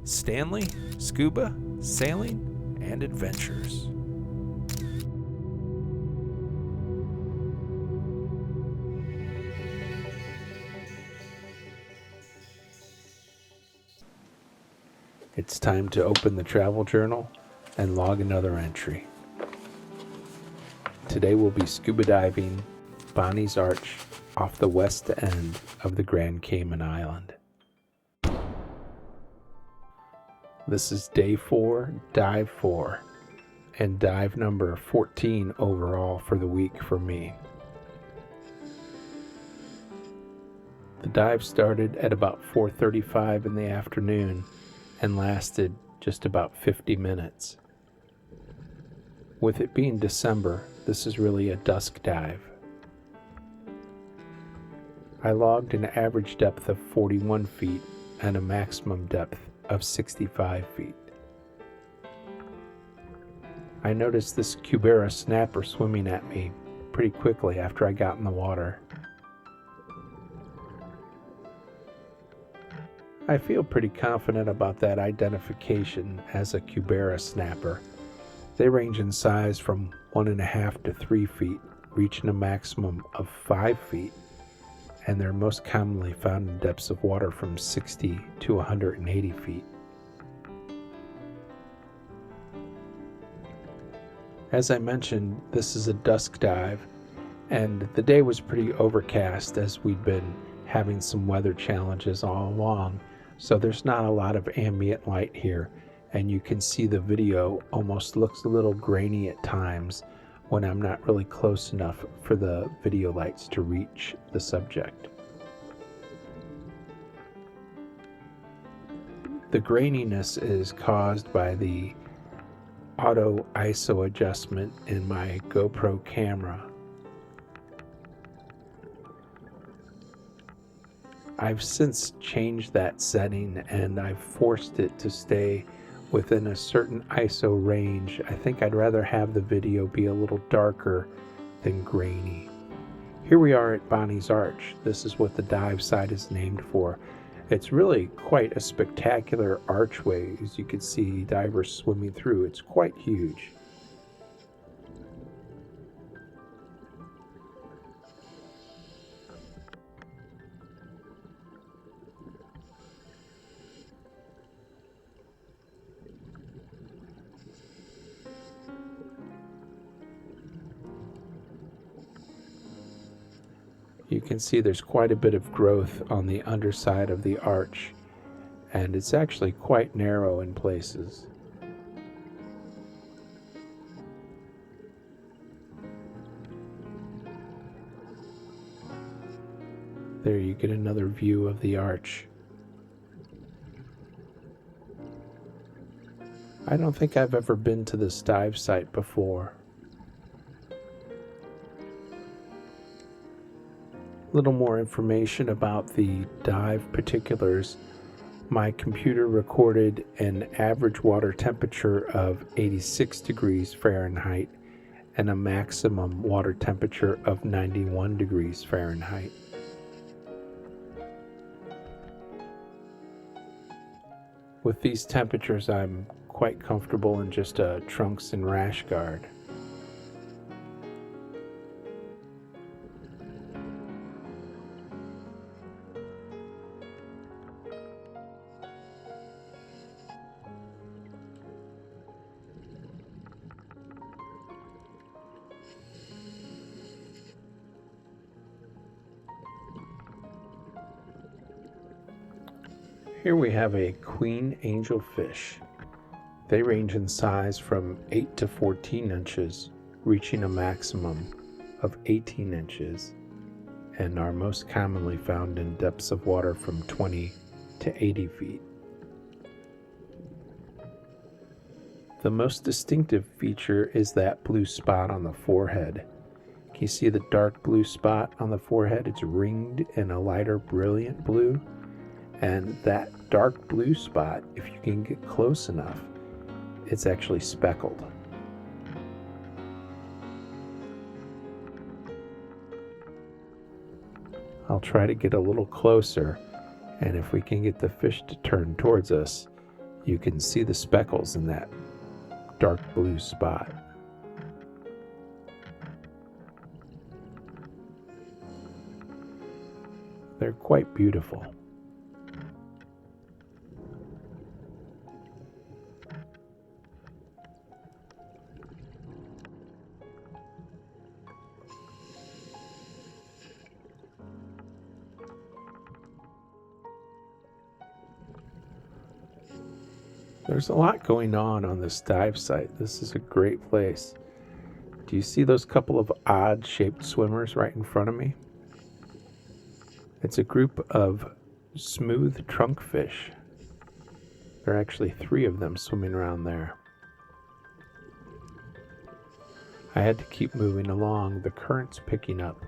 Stanley, Scuba, Sailing, and Adventures. It's time to open the travel journal and log another entry. Today we'll be scuba diving Bonnie's Arch off the west end of the Grand Cayman Island. This is day 4, dive 4, and dive number 14 overall for the week for me. The dive started at about 4:35 in the afternoon and lasted just about 50 minutes. With it being December, this is really a dusk dive. I logged an average depth of 41 feet and a maximum depth of 65 feet. I noticed this Cubera snapper swimming at me pretty quickly after I got in the water. I feel pretty confident about that identification as a Cubera snapper. They range in size from 1.5 to 3 feet, reaching a maximum of 5 feet, and they're most commonly found in depths of water from 60 to 180 feet. As I mentioned, this is a dusk dive, and the day was pretty overcast as we'd been having some weather challenges all along. So there's not a lot of ambient light here, and you can see the video almost looks a little grainy at times when I'm not really close enough for the video lights to reach the subject. The graininess is caused by the auto ISO adjustment in my GoPro camera. I've since changed that setting and I've forced it to stay within a certain ISO range. I think I'd rather have the video be a little darker than grainy. Here we are at Bonnie's Arch. This is what the dive site is named for. It's really quite a spectacular archway, as you can see divers swimming through. It's quite huge. You can see there's quite a bit of growth on the underside of the arch, and it's actually quite narrow in places. There you get another view of the arch. I don't think I've ever been to this dive site before. Little more information about the dive particulars. My computer recorded an average water temperature of 86 degrees Fahrenheit and a maximum water temperature of 91 degrees Fahrenheit. With these temperatures, I'm quite comfortable in just a trunks and rash guard. Here we have a queen angelfish. They range in size from 8 to 14 inches, reaching a maximum of 18 inches, and are most commonly found in depths of water from 20 to 80 feet. The most distinctive feature is that blue spot on the forehead. Can you see the dark blue spot on the forehead? It's ringed in a lighter brilliant blue. And that dark blue spot, if you can get close enough, it's actually speckled. I'll try to get a little closer, and if we can get the fish to turn towards us, You can see the speckles in that dark blue spot. They're quite beautiful. There's a lot going on this dive site. This is a great place. Do you see those couple of odd-shaped swimmers right in front of me? It's a group of smooth trunk fish. There are actually 3 of them swimming around there. I had to keep moving along. The current's picking up.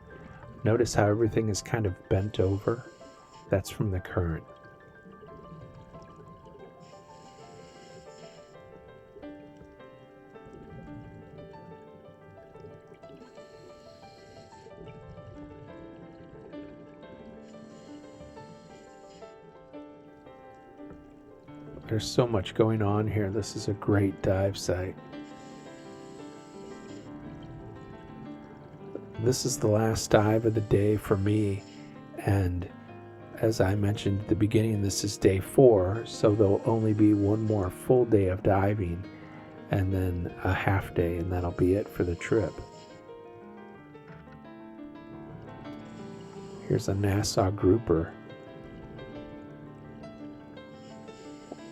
Notice how everything is kind of bent over? That's from the current. There's so much going on here. This is a great dive site. This is the last dive of the day for me, and as I mentioned at the beginning, this is day 4, so there'll only be one more full day of diving and then a half day, and that'll be it for the trip. Here's a Nassau grouper.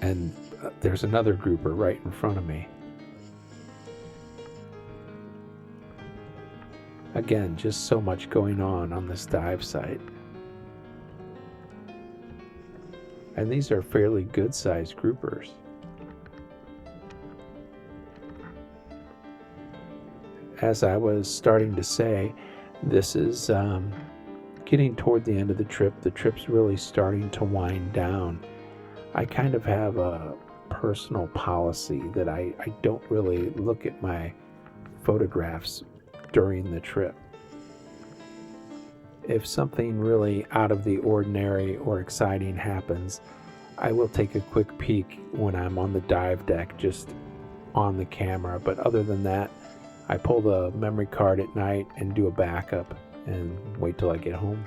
And there's another grouper right in front of me. Again, just so much going on this dive site. And these are fairly good-sized groupers. As I was starting to say, this is getting toward the end of the trip. The trip's really starting to wind down. I kind of have a personal policy that I don't really look at my photographs during the trip. If something really out of the ordinary or exciting happens, I will take a quick peek when I'm on the dive deck, just on the camera. But other than that, I pull the memory card at night and do a backup and wait till I get home.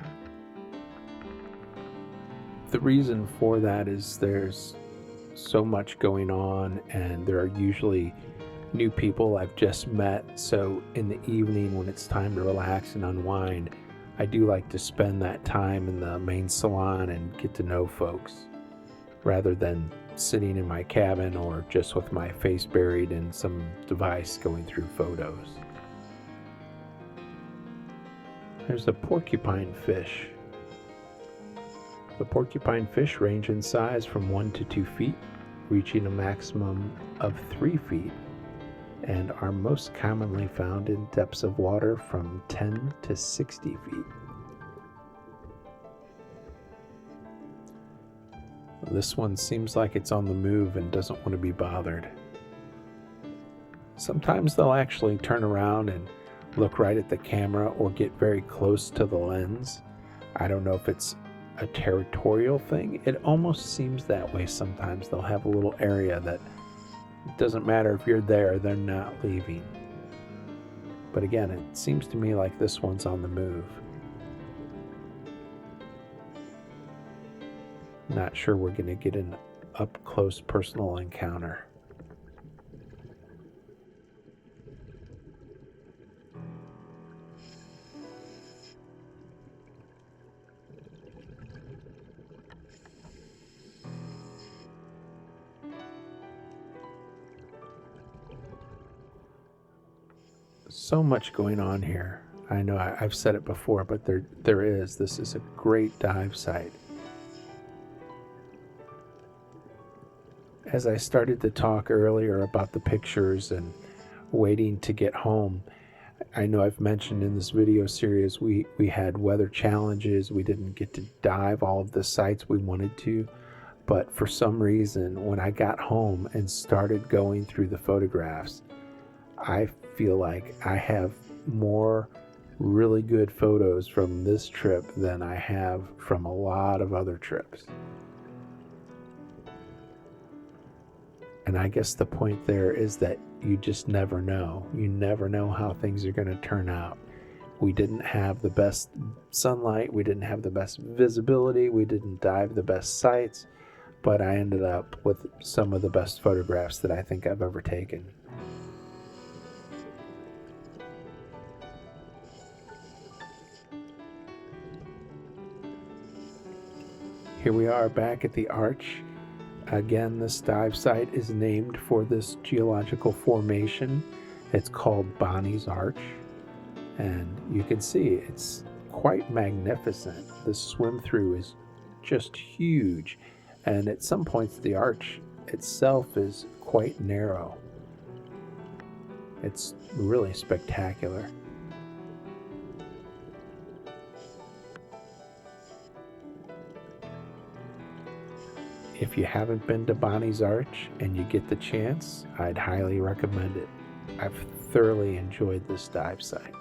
The reason for that is there's so much going on, and there are usually new people I've just met. So in the evening, when it's time to relax and unwind, I do like to spend that time in the main salon and get to know folks, rather than sitting in my cabin or just with my face buried in some device going through photos. There's a porcupine fish. The porcupine fish range in size from 1 to 2 feet, reaching a maximum of 3 feet, and are most commonly found in depths of water from 10 to 60 feet. This one seems like it's on the move and doesn't want to be bothered. Sometimes they'll actually turn around and look right at the camera or get very close to the lens. I don't know if it's a territorial thing. It almost seems that way sometimes. They'll have a little area that it doesn't matter if you're there, they're not leaving. But again, it seems to me like this one's on the move. Not sure we're going to get an up-close personal encounter. So much going on here. I know I've said it before, but there is. This is a great dive site. As I started to talk earlier about the pictures and waiting to get home, I know I've mentioned in this video series we had weather challenges. We didn't get to dive all of the sites we wanted to, but for some reason, when I got home and started going through the photographs, I feel like I have more really good photos from this trip than I have from a lot of other trips. And I guess the point there is that you just never know. You never know how things are going to turn out. We didn't have the best sunlight. We didn't have the best visibility. We didn't dive the best sites. But I ended up with some of the best photographs that I think I've ever taken. Here we are back at the arch. Again, this dive site is named for this geological formation. It's called Bonnie's Arch. And you can see it's quite magnificent. The swim through is just huge. And at some points, the arch itself is quite narrow. It's really spectacular. If you haven't been to Bonnie's Arch and you get the chance, I'd highly recommend it. I've thoroughly enjoyed this dive site.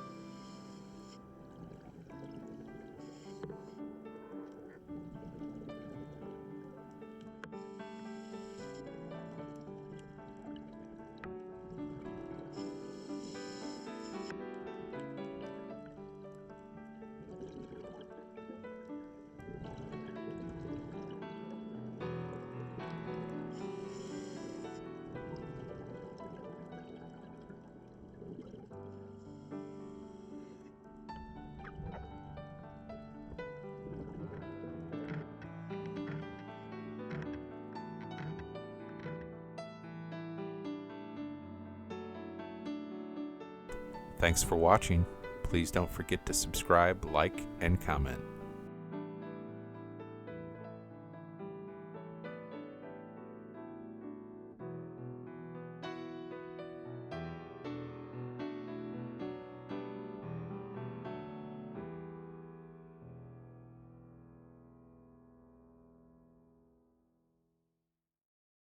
Thanks for watching. Please don't forget to subscribe, like, and comment.